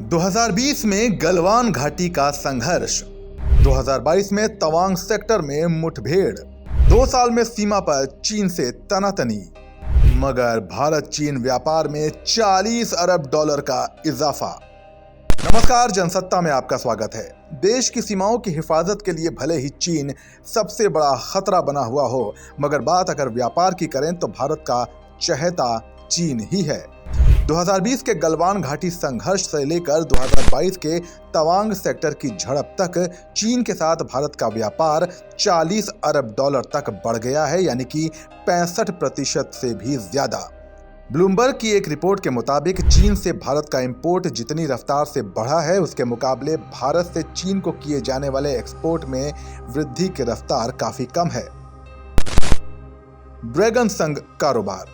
2020 में गलवान घाटी का संघर्ष, 2022 में तवांग सेक्टर में मुठभेड़, 2 साल में सीमा पर चीन से तनातनी, मगर भारत चीन व्यापार में 40 अरब डॉलर का इजाफा। नमस्कार, जनसत्ता में आपका स्वागत है। देश की सीमाओं की हिफाजत के लिए भले ही चीन सबसे बड़ा खतरा बना हुआ हो, मगर बात अगर व्यापार की करें तो भारत का चहेता चीन ही है। 2020 के गलवान घाटी संघर्ष से लेकर 2022 के तवांग सेक्टर की झड़प तक चीन के साथ भारत का व्यापार 40 अरब डॉलर तक बढ़ गया है, यानी कि 65% से भी ज्यादा। ब्लूमबर्ग की एक रिपोर्ट के मुताबिक चीन से भारत का इंपोर्ट जितनी रफ्तार से बढ़ा है, उसके मुकाबले भारत से चीन को किए जाने वाले एक्सपोर्ट में वृद्धि की रफ्तार काफी कम है। ड्रैगन संघ कारोबार।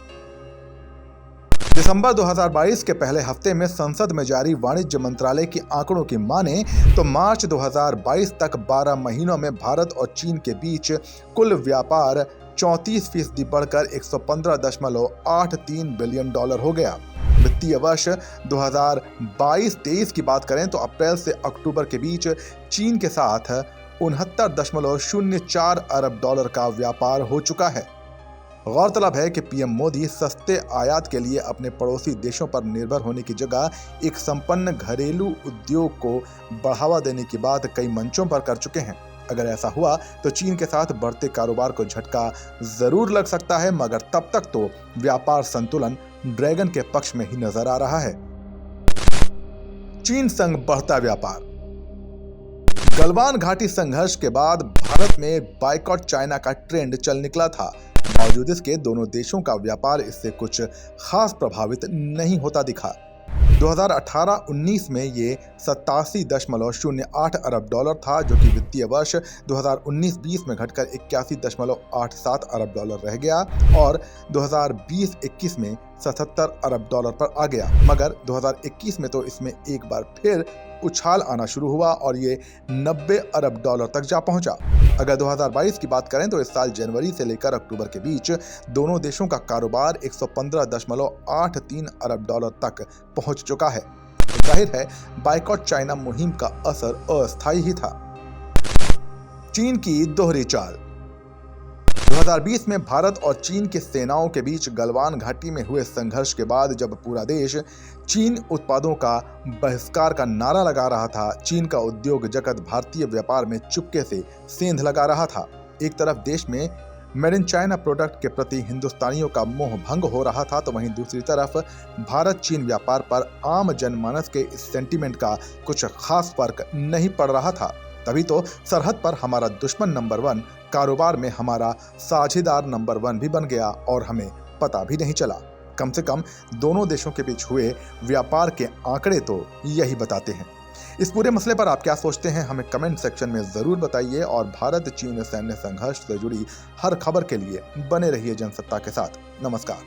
दिसंबर 2022 के पहले हफ्ते में संसद में जारी वाणिज्य मंत्रालय के आंकड़ों की माने तो मार्च 2022 तक 12 महीनों में भारत और चीन के बीच कुल व्यापार 34% बढ़कर 115.83 बिलियन डॉलर हो गया। वित्तीय वर्ष 2022-23 की बात करें तो अप्रैल से अक्टूबर के बीच चीन के साथ 69.04 अरब डॉलर का व्यापार हो चुका है। गौरतलब है कि पीएम मोदी सस्ते आयात के लिए अपने पड़ोसी देशों पर निर्भर होने की जगह एक संपन्न घरेलू उद्योग को बढ़ावा देने की बात कई मंचों पर कर चुके हैं। अगर ऐसा हुआ तो चीन के साथ बढ़ते कारोबार को झटका जरूर लग सकता है, मगर तब तक तो व्यापार संतुलन ड्रैगन के पक्ष में ही नजर आ रहा है। चीन संग बढ़ता व्यापार। गलवान घाटी संघर्ष के बाद भारत में बायकॉट चाइना का ट्रेंड चल निकला था। बावजूद इसके दोनों देशों का व्यापार इससे कुछ खास प्रभावित नहीं होता दिखा। 2018-19 में ये 87.08 अरब डॉलर था, जो कि वित्तीय वर्ष 2019-20 में घटकर 81.87 अरब डॉलर रह गया और 2020-21 में 77 अरब डॉलर पर आ गया। मगर 2021 में तो इसमें एक बार फिर उछाल आना शुरू हुआ और ये 90 अरब डॉलर तक जा पहुंचा। अगर 2022 की बात करें तो इस साल जनवरी से लेकर अक्टूबर के बीच दोनों देशों का कारोबार 115.83 अरब डॉलर तक पहुंच चुका है। जाहिर है बायकॉट चाइना मुहिम का असर अस्थायी ही था। चीन की दोहरी चाल। 2020 में भारत और चीन की सेनाओं के बीच गलवान घाटी में हुए संघर्ष के बाद जब पूरा देश चीन उत्पादों का बहिष्कार का नारा लगा रहा था, चीन का उद्योग जगत भारतीय व्यापार में चुपके से सेंध लगा रहा था। एक तरफ देश में मेड इन चाइना प्रोडक्ट के प्रति हिंदुस्तानियों का मोह भंग हो रहा था, तो वहीं दूसरी तरफ भारत चीन व्यापार पर आम जनमानस के इस सेंटीमेंट का कुछ खास फर्क नहीं पड़ रहा था। तभी तो सरहद पर हमारा दुश्मन नंबर 1 कारोबार में हमारा साझेदार नंबर 1 भी बन गया और हमें पता भी नहीं चला। कम से कम दोनों देशों के बीच हुए व्यापार के आंकड़े तो यही बताते हैं। इस पूरे मसले पर आप क्या सोचते हैं, हमें कमेंट सेक्शन में जरूर बताइए और भारत चीन सैन्य संघर्ष से जुड़ी हर खबर के लिए बने रहिए जनसत्ता के साथ। नमस्कार।